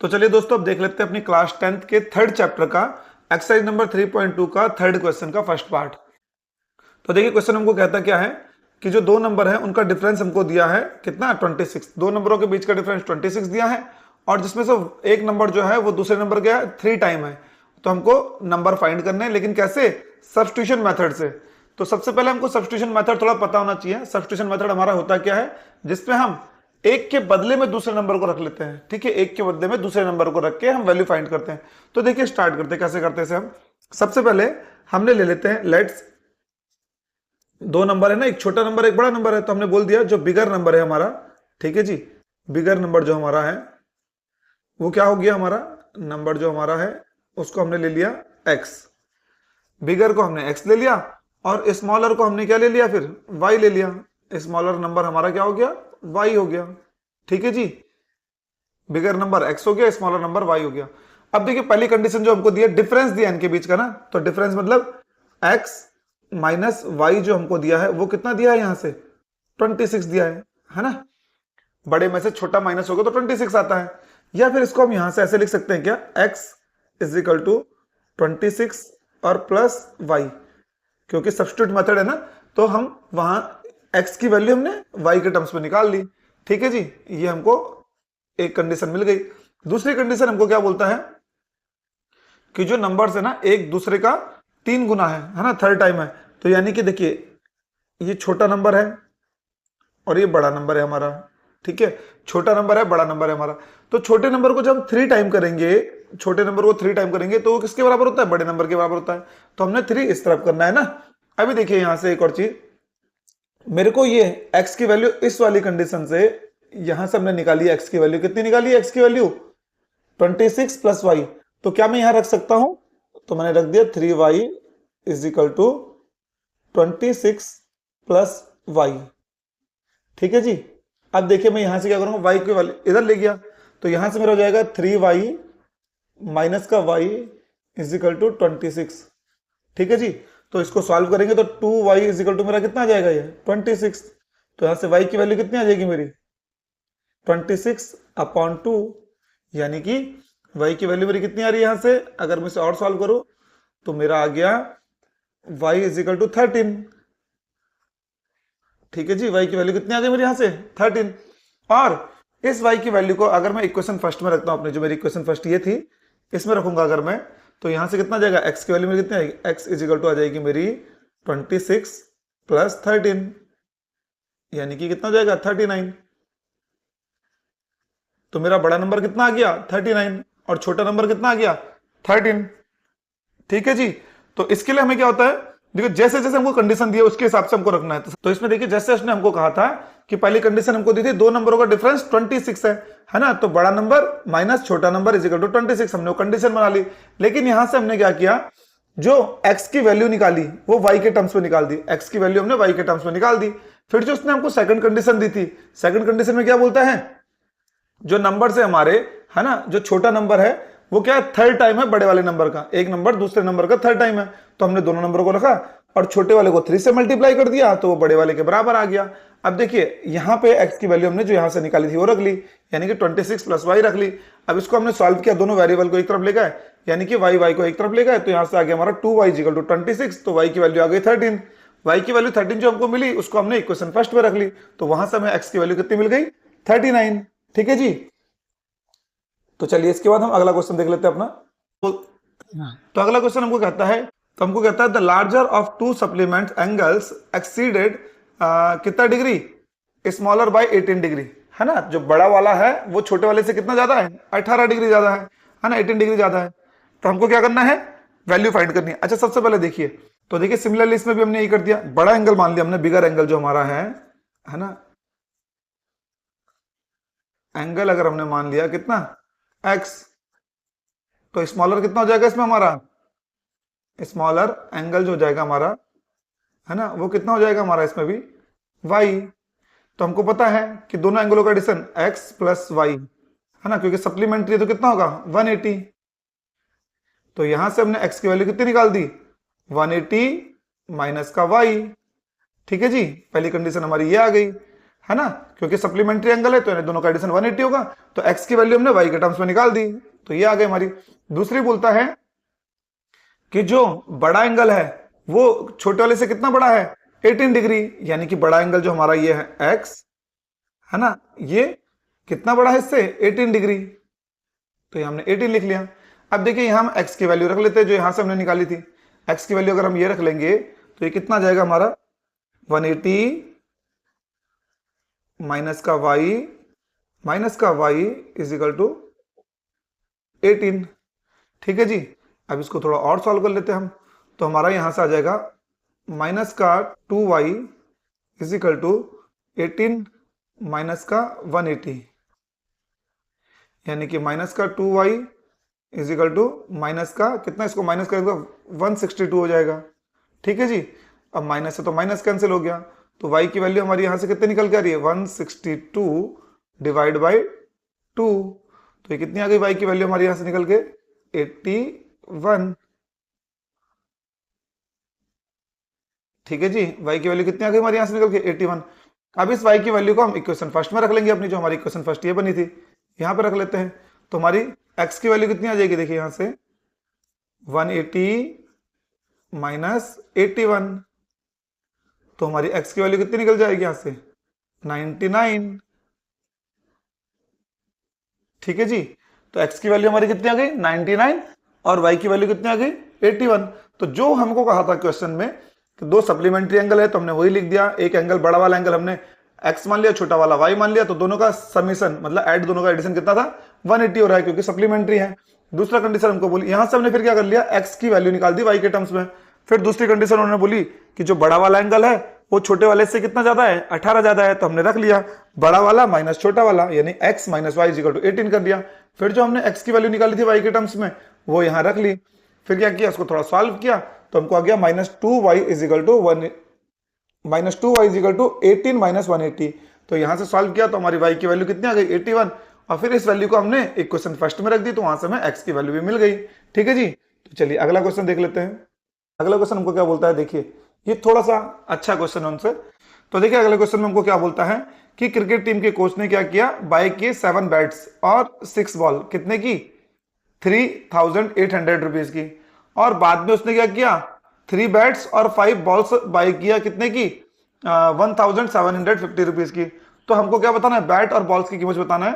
तो चलिए दोस्तों अब देख लेते हैं अपनी क्लास 10th के थर्ड चैप्टर का एक्सरसाइज नंबर 3.2 का थर्ड क्वेश्चन का फर्स्ट पार्ट। तो देखिए क्वेश्चन हमको कहता क्या है कि जो दो नंबर है उनका डिफरेंस हमको दिया है कितना 26। दो नंबरों के बीच का डिफरेंस 26 दिया है और जिसमें से एक नंबर जो है वो दूसरे नंबर का 3 टाइम है। तो हमको नंबर फाइंड करने हैं, लेकिन कैसे? सब्स्टिट्यूशन मेथड से। तो सबसे पहले हमको सब्स्टिट्यूशन मेथड थोड़ा पता होना चाहिए। सब्स्टिट्यूशन मेथड हमारा होता क्या है, जिसमें हम एक के बदले में दूसरे नंबर को रख लेते हैं। ठीक है, एक के बदले में दूसरे नंबर को रख के हम वैल्यू फाइंड करते हैं। तो देखिए स्टार्ट करते हैं, कैसे करते हैं इसे हम। सबसे पहले हमने ले लेते हैं, लेट्स दो नंबर है ना, एक छोटा नंबर एक बड़ा नंबर है। तो हमने बोल दिया जो बिगर नंबर है हमारा, ठीक है जी, बिगर नंबर जो हमारा है वो क्या हो गया, हमारा नंबर जो हमारा है उसको हमने ले लिया x। बिगर को हमने x ले लिया और स्मॉलर को हमने क्या ले लिया, फिर y ले लिया। स्मॉलर नंबर हमारा क्या हो गया, y हो गया। ठीक है जी, बिगर नंबर x हो गया, स्मॉलर नंबर y हो गया। अब देखिए पहली कंडीशन जो हमको दिया, डिफरेंस दिया इनके बीच का ना, तो डिफरेंस मतलब x माइनस वाई जो हमको दिया है वो कितना दिया है, यहां से 26 दिया है ना। बड़े में से छोटा माइनस होगा तो 26 आता है। या फिर इसको हम यहां से ऐसे लिख सकते हैं क्या, x इज इक्वल टू 26 और प्लस y, क्योंकि सब्स्टिट्यूट मेथड है ना, तो हम वहां x की वैल्यू हमने y के टर्म्स में निकाल ली। ठीक है जी, ये हमको एक कंडीशन मिल गई। दूसरी कंडीशन हमको क्या बोलता है कि जो नंबर्स है ना एक दूसरे का 3 गुना है ना, थर्ड टाइम है। तो यानी कि देखिए ये छोटा नंबर है और ये बड़ा नंबर है हमारा। ठीक है, छोटा नंबर है बड़ा नंबर है हमारा। तो छोटे नंबर को जब 3 टाइम करेंगे, छोटे नंबर को 3 टाइम करेंगे तो वो किसके बराबर होता है, बड़े नंबर के बराबर होता है। तो हमने 3 इस तरफ करना है ना। अभी देखिए यहां से एक और चीज, मेरे को ये x की वैल्यू इस वाली कंडीशन से यहां से हमने निकाली है। x की वैल्यू कितनी निकाली है, x की वैल्यू 26 प्लस वाई। तो क्या मैं यहां रख सकता हूं, तो मैंने रख दिया 3y is equal to 26 plus y. ठीक है जी, अब देखिए मैं यहां से क्या करूंगा, y की वैल्यू इधर ले गया, तो यहां से मेरा हो जाएगा 3y माइनस का y इज इक्वल टू 26। ठीक है जी, तो इसको सॉल्व करेंगे तो 2y इज इक्वल टू मेरा कितना आ जाएगा, ये 26। तो यहां से y की वैल्यू कितनी आ जाएगी मेरी 26 अपॉन 2, यानी कि y की वैल्यू मेरी कितनी आ रही है यहां से, अगर मैं इसे और सॉल्व करूं तो मेरा आ गया y इज इक्वल टू 13। ठीक है जी, y की वैल्यू कितनी आ गई मेरे यहां से 13। और इस y की वैल्यू को अगर मैं इक्वेशन फर्स्ट में रखता हूं, अपने जो मेरी इक्वेशन फर्स्ट ये थी, इसमें रखूंगा अगर मैं, तो यहां से कितना आ जाएगा, x की वैल्यू मेरी कितनी आएगी, x इज इक्वल टू आ जाएगी मेरी 26 प्लस 13, यानी कि कितना हो जाएगा 39। तो मेरा बड़ा नंबर कितना आ गया 39 और छोटा नंबर कितना आ गया 13। ठीक है जी, तो इसके लिए हमें क्या होता है, देखिए जैसे जैसे हमको कंडीशन दिया उसके हिसाब से हमको रखना है। तो इसमें देखिए जैसे उसने हमको कहा था कि पहली कंडीशन हमको दी थी दो नंबरों का डिफरेंस 26 है ना, तो बड़ा नंबर माइनस छोटा नंबर इज इक्वल टू 26, हमने वो कंडीशन बना ली। लेकिन यहां से हमने क्या किया, जो x की वैल्यू निकाली वो y के टर्म्स में निकाल दी, x की वैल्यू हमने y के टर्म्स में निकाल दी। फिर जो उसने हमको सेकंड कंडीशन दी थी, सेकंड कंडीशन में क्या बोलता है, जो नंबर से हमारे है ना, जो छोटा नंबर है वो क्या है, थर्ड टाइम है बड़े वाले नंबर का, एक नंबर दूसरे नंबर का थर्ड टाइम है। तो हमने दोनों नंबरों को रखा और छोटे वाले को 3 से मल्टीप्लाई कर दिया तो वो बड़े वाले के बराबर आ गया। अब देखिए यहां पे x की वैल्यू हमने जो यहां से निकाली थी वो रख ली, यानी कि 26 प्लस वाई रख ली। अब इसको हमने सॉल्व किया, दोनों वेरिएबल को एक तरफ ले गए, यानी कि y को एक तरफ ले गए, तो यहां से आ गया हमारा 2y इक्वल टू 26, तो y की वैल्यू आ गई 13। y की वैल्यू 13 जो हमको मिली उसको हमने इक्वेशन फर्स्ट में रख ली, तो वहां से हमें x की वैल्यू कितनी मिल गई 39। ठीक है जी, तो चलिए इसके बाद हम अगला क्वेश्चन देख लेते हैं अपना। तो अगला क्वेश्चन हमको कहता है, तो हमको कहता है the larger of two supplement angles exceeded कितना डिग्री, स्मॉलर बाय 18 डिग्री, है ना। जो बड़ा वाला है वो छोटे वाले से कितना ज्यादा है, 18 डिग्री ज्यादा है ना, 18 डिग्री ज्यादा है। तो हमको क्या करना है, वैल्यू फाइंड करनी है। अच्छा सबसे पहले देखिए, तो देखिए सिमिलरली इसमें भी हमने यही कर दिया, बड़ा एंगल मान लिया हमने, बिगर एंगल जो हमारा है ना, एंगल अगर हमने मान लिया कितना x, तो स्मॉलर कितना हो जाएगा इसमें हमारा, स्मॉलर एंगल जो हो जाएगा हमारा है ना, वो कितना हो जाएगा हमारा इसमें भी y। तो हमको पता है कि दोनों एंगलों का एडिशन x प्लस वाई है ना, क्योंकि सप्लीमेंट्री तो कितना होगा 180। तो यहां से हमने x की वैल्यू कितनी निकाल दी 180 माइनस का y। ठीक है जी, पहली कंडीशन हमारी ये आ गई है ना, क्योंकि सप्लीमेंट्री एंगल है तो इन दोनों का एडिशन 180 होगा। तो x की वैल्यू हमने y के टर्म्स में निकाल दी, तो ये आ गई हमारी। दूसरी बोलता है कि जो बड़ा एंगल है वो छोटे वाले से कितना बड़ा है, 18 डिग्री, यानी कि बड़ा एंगल जो हमारा ये है x, है ना, ये कितना बड़ा है इससे, 18 डिग्री। तो ये हमने 18 लिख लिया। अब देखिए यहां हम x की वैल्यू रख लेते हैं जो यहां से हमने निकाली थी। x की वैल्यू अगर हम ये रख लेंगे तो ये कितना जाएगा हमारा, 180 माइनस का y इज इक्वल टू 18। ठीक है जी। अब इसको थोड़ा और सॉल्व कर लेते हैं हम, तो हमारा यहां से आ जाएगा माइनस का 2y is equal to 18 minus का 180, यानी कि माइनस का 2y is equal to minus का कितना, इसको माइनस करेंगे 162 हो जाएगा। ठीक है जी। अब माइनस से तो माइनस कैंसिल हो गया, तो y की वैल्यू हमारी यहां से कितने निकल के आ रही है, 162 डिवाइड बाई 2। तो ये कितनी आ गई y की वैल्यू हमारी यहां से निकल के, 81। ठीक है जी। y की वैल्यू कितनी आ गई हमारी यहां से निकल के, 81। अब इस y की वैल्यू को हम इक्वेशन फर्स्ट में रख लेंगे अपनी, जो हमारी इक्वेशन फर्स्ट ये बनी थी यहां पे रख लेते हैं। तो हमारी x की वैल्यू कितनी आ जाएगी, देखिए यहां से 180 माइनस 81, तो हमारी x की वैल्यू कितनी निकल जाएगी यहां से, 99। ठीक है जी। तो x की वैल्यू हमारी कितनी आ गई, 99, और y की वैल्यू कितनी आ गई, 81। तो जो हमको कहा था क्वेश्चन में कि दो सप्लीमेंट्री एंगल है तो हमने वही लिख दिया। एक एंगल बड़ा वाला एंगल हमने x मान लिया, छोटा वाला y मान लिया, तो दोनों का समीशन मतलब ऐड, दोनों का एडिशन कितना था, 180 हो रहा है क्योंकि सप्लीमेंट्री है। दूसरा कंडीशन हमको बोली, यहां से हमने फिर क्या कर लिया, x की वैल्यू निकाल दी y के टर्म्स में। फिर दूसरी कंडीशन उन्होंने बोली कि जो बड़ा वाला एंगल है वो छोटे वाले से कितना ज्यादा है, 18 ज्यादा है, तो हमने रख लिया बड़ा वाला माइनस छोटा वाला, यानी x minus y equal to 18 कर दिया। फिर जो हमने x की वैल्यू निकाली थी y के टर्म्स में वो यहां रख ली। फिर क्या किया, उसको थोड़ा सॉल्व किया तो हमको आ गया -2y is equal to 18 minus 180। तो यहां से सॉल्व किया तो हमारी y की वैल्यू कितनी आ गई, 81। और फिर इस वैल्यू को हमने इक्वेशन फर्स्ट में रख दी, तो वहां से हमें x की वैल्यू भी मिल गई। ठीक है जी। तो चलिए अगला क्वेश्चन देख लेते हैं। अगला क्वेश्चन हमको क्या बोलता है, देखिए ये थोड़ा सा अच्छा क्वेश्चन है उनसे। तो देखिए अगले क्वेश्चन में हमको क्या बोलता है कि क्रिकेट टीम के कोच ने क्या किया, बाय किए 7 बैट्स और 6 बॉल, कितने की, 3800 रुपीज की। और बाद में उसने क्या किया, 3 बैट्स और 5 बॉल्स बाय किया, कितने की, 1750 रुपीज की। तो हमको क्या बताना है, बैट और बॉल्स की कीमत बताना है।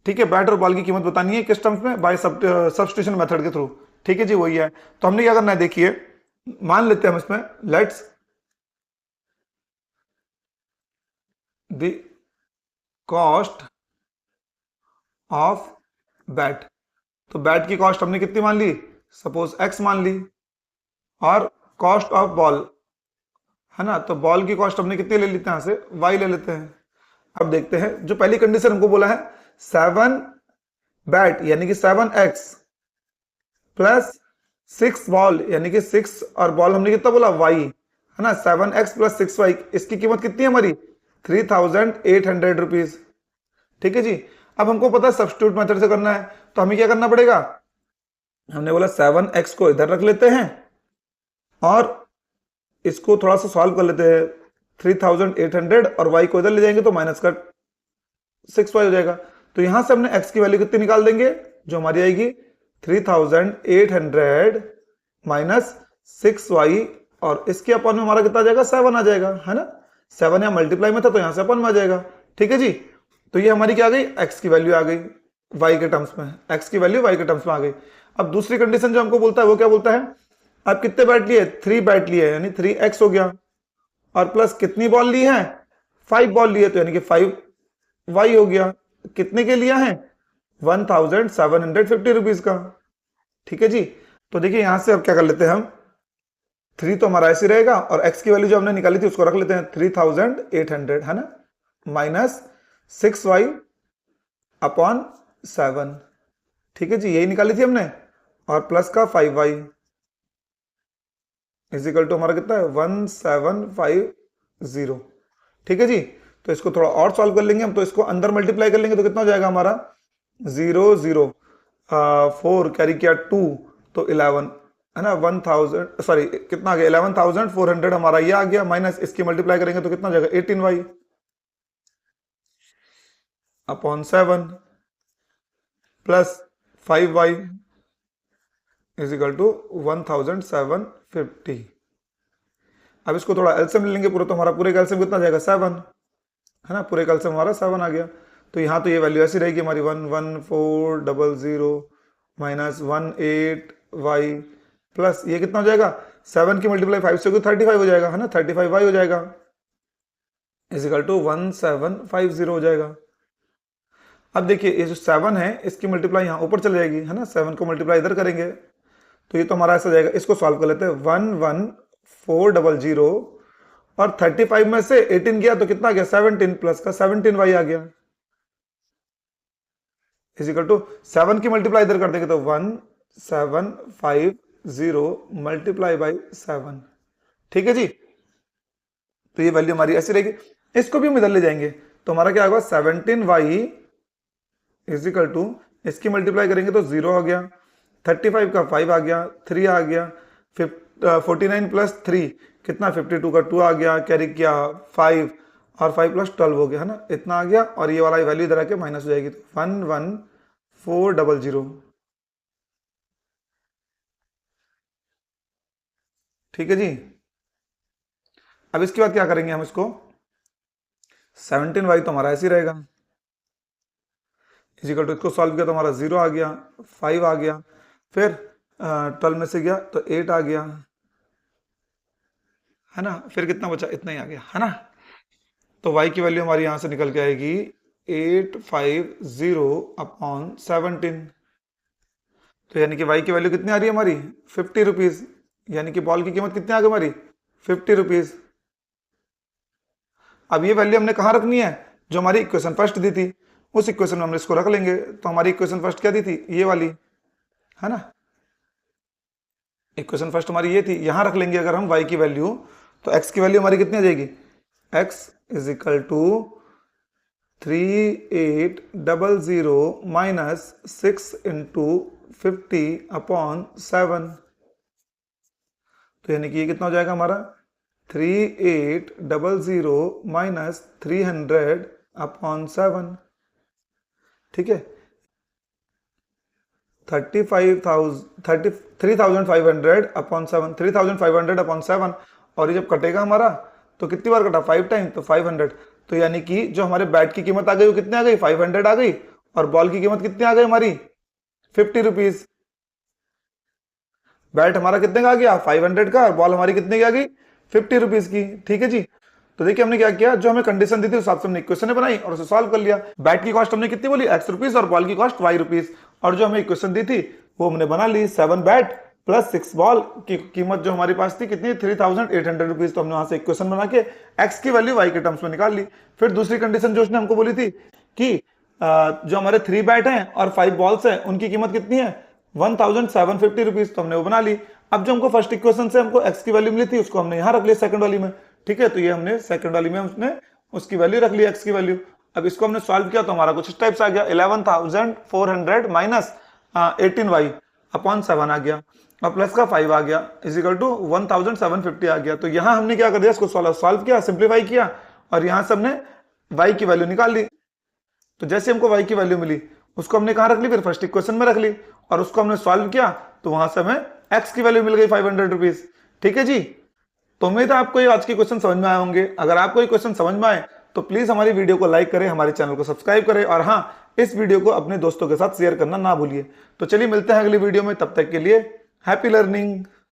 ठीक है, बैट और बॉल की कीमत बतानी है किस टर्म्स में, बाय सब्स्टिट्यूशन मेथड के थ्रू। ठीक है जी, वही है। तो हमने क्या करना है, देखिए मान लेते हैं हम इसमें, let's the cost of bat. तो बैट की कॉस्ट हमने कितनी मान ली, सपोज x मान ली, और कॉस्ट ऑफ बॉल है ना, तो बॉल की कॉस्ट हमने कितनी ले लेते हैं, यहां से y ले लेते हैं। अब देखते हैं, जो पहली कंडीशन हमको बोला है 7 बैट यानी कि 7x प्लस 6 बॉल यानी कि 6, और बॉल हमने कितना बोला, y है ना, 7x प्लस 6y, इसकी कीमत कितनी है हमारी, 3800 रुपीज। ठीक है जी। अब हमको पता है सब्स्टिट्यूट मेथड से करना है, तो हमें क्या करना पड़ेगा, हमने बोला 7x को इधर रख लेते हैं और इसको थोड़ा सा सॉल्व कर लेते हैं, 3800, और y को इधर ले जाएंगे तो माइनस का 6y हो जाएगा। तो यहां से हमने x की वैल्यू कितनी निकाल देंगे, जो हमारी आएगी 3800 माइनस 6y, और इसके अपन में हमारा कितना आ जाएगा, 7 आ जाएगा, है ना, 7 या मल्टीप्लाई में था तो यहां से अपन में आ जाएगा। ठीक है जी। तो ये हमारी क्या आ गई, x की वैल्यू आ गई y के टर्म्स में, x की वैल्यू y के टर्म्स में आ गई। अब दूसरी कंडीशन जो हमको बोलता है वो क्या बोलता है, अब कितने बैट लिए, 3 बैट लिए, यानी 3x हो गया, और प्लस कितनी बॉल ली है, 5 बॉल लिए, तो यानी कि 5y हो गया। कितने के लिया है, 1750 रुपीज का। ठीक है जी। तो देखिए यहां से अब क्या कर लेते हैं हम, 3 तो हमारा ऐसे रहेगा, और x की वैल्यू जो हमने निकाली थी उसको रख लेते हैं 3800, है ना, माइनस 6y अपॉन 7। ठीक है जी, यही निकाली थी हमने, और प्लस का 5y इज इक्वल टू हमारा कितना है, 1750। ठीक है जी। तो इसको थोड़ा और सॉल्व कर लेंगे हम, तो इसको अंदर मल्टीप्लाई कर लेंगे तो कितना हो जाएगा हमारा, 0 0 4 कैरी किया 2 तो 11, है ना, 1000 सॉरी कितना आ गया, 11400 हमारा ये आ गया, माइनस इसकी मल्टीप्लाई करेंगे तो कितना हो जाएगा, 18y। Upon 7 plus 5y is equal to 1750। अब इसको थोड़ा एलसीएम ले लेंगे पूरा, तो हमारा पूरे का एलसीएम कितना जाएगा 7, है ना, पूरे का एलसीएम हमारा 7 आ गया। तो यहाँ तो ये वैल्यू ऐसी रहेगी हमारी 11400 माइनस 18y प्लस ये कितना हो जाएगा 7 की मल्टीप्लाई 5 से 35 हो जाएगा, है ना, 35y हो जाएगा इज इक्वल टू 1750 हो जाएगा। अब देखिए ये जो 7 है इसकी मल्टीप्लाई यहाँ ऊपर चले जाएगी, है ना, 7 को मल्टीप्लाई इधर करेंगे तो ये तो हमारा ऐसा जाएगा। इसको सॉल्व कर लेते हैं, 11400 और 35 में से 18 गया तो कितना गया 17 प्लस का 17y आ गया इज इक्वल टू 7 की मल्टीप्लाई इधर कर देंगे तो 1750 मल्टीप्लाई बाई 7। ठीक है जी, तो ये वैल्यू हमारी ऐसी रहेगी। इसको भी हम इधर ले जाएंगे तो हमारा क्या होगा 17y इज इक्वल टू इसकी मल्टीप्लाई करेंगे तो 0 आ गया, 35 का 5 आ गया, 3 आ गया, 49 प्लस 3 कितना 52 का 2 आ गया, कैरी किया 5 और 5 प्लस 12 हो गया, है ना, इतना आ गया। और ये वाला वैल्यू इधर आके माइनस हो जाएगी तो 11400। ठीक है जी। अब इसके बाद क्या करेंगे हम, इसको 17y तो हमारा ऐसे ही रहेगा इजिकल टू, इसको सॉल्व किया तो हमारा 0 आ गया, 5 आ गया, फिर 12 में से गया तो 8 आ गया, है ना, फिर कितना बचा इतना ही आ गया, है ना। तो y की वैल्यू हमारी यहां से निकल के आएगी 850 अपॉन 17। तो यानी कि y की वैल्यू कितनी आ रही है हमारी 50 रुपीज, यानी कि बॉल की कीमत कितनी आ गई हमारी 50 रुपीज। अब ये वैल्यू हमने कहां रखनी है, जो हमारी इक्वेशन फर्स्ट दी थी उस इक्वेशन में हम इसको रख लेंगे। तो हमारी इक्वेशन फर्स्ट क्या दी थी, ये वाली, है ना, इक्वेशन फर्स्ट हमारी ये थी, यहां रख लेंगे अगर हम y की वैल्यू, तो x की वैल्यू हमारी कितनी आ जाएगी, x is equal to 3800 minus 6 into 50 upon 7। तो यानी कि ये कितना हो जाएगा हमारा 3800 माइनस 300 अपॉन 7। ठीक है, 3500 अपॉन 7, 3500 अपॉन 7। और ये जब कटेगा हमारा तो कितनी बार कटा 5 टाइम, तो 500। तो यानी कि जो हमारे बैट की कीमत आ गई वो कितनी आ गई 500 आ गई, और बॉल की कीमत कितनी आ गई हमारी 50 रुपीज। बैट हमारा कितने का आ गया 500 का, और बॉल हमारी कितने की आ गई 50 रुपीज की। ठीक है जी, तो देखिए हमने क्या किया, जो हमें कंडीशन दी थी उस हिसाब से हमने इक्वेशन बनाई और उसे सॉल्व कर लिया। बैट की कॉस्ट हमने कितनी बोली x रुपीज और बॉल की कॉस्ट y रुपीज, और जो हमें इक्वेशन दी थी वो हमने बना ली, 7 बैट प्लस 6 बॉल की कीमत जो हमारी पास थी कितनी 3800 रुपीज। तो हमने वहां से इक्वेशन बना के x की वैल्यू y के टर्म्स में निकाल ली। फिर दूसरी कंडीशन जो उसने हमको बोली थी कि जो हमारे 3 बैट हैं और 5 बॉल्स हैं उनकी कीमत कितनी है 1750 रुपीज, तो हमने वो बना ली। अब जो हमको फर्स्ट इक्वेशन से हमको x की वैल्यू मिली थी उसको हमने यहां रख लिया सेकंड वाली में। ठीक है, तो ये हमने सेकंड वाली में उसने उसकी वैल्यू रख ली x की वैल्यू। अब इसको हमने सॉल्व किया तो हमारा कुछ इस टाइप से आ गया 11400 माइनस 18y अपॉन 7 आ गया, और प्लस का 5 आ गया इज इक्वल टू 1750 आ गया। तो यहां हमने क्या कर दिया, इसको सॉल्व किया, सिंप्लीफाई किया, और यहां से हमने y की वैल्यू निकाल ली। तो जैसे हमको y की वैल्यू मिली उसको हमने कहां रख ली, फिर फर्स्ट इक्वेशन में रख ली, और उसको हमने सॉल्व किया तो वहां से हमें x की वैल्यू मिल गई 500 रुपीज। ठीक है जी, तो उम्मीद है आपको ये आज के क्वेश्चन समझ में आए होंगे। अगर आपको ये क्वेश्चन समझ में आए तो प्लीज हमारी वीडियो को लाइक करें, हमारे चैनल को सब्सक्राइब करें, और हाँ, इस वीडियो को अपने दोस्तों के साथ शेयर करना ना भूलिए। तो चलिए मिलते हैं अगली वीडियो में, तब तक के लिए हैप्पी लर्निंग।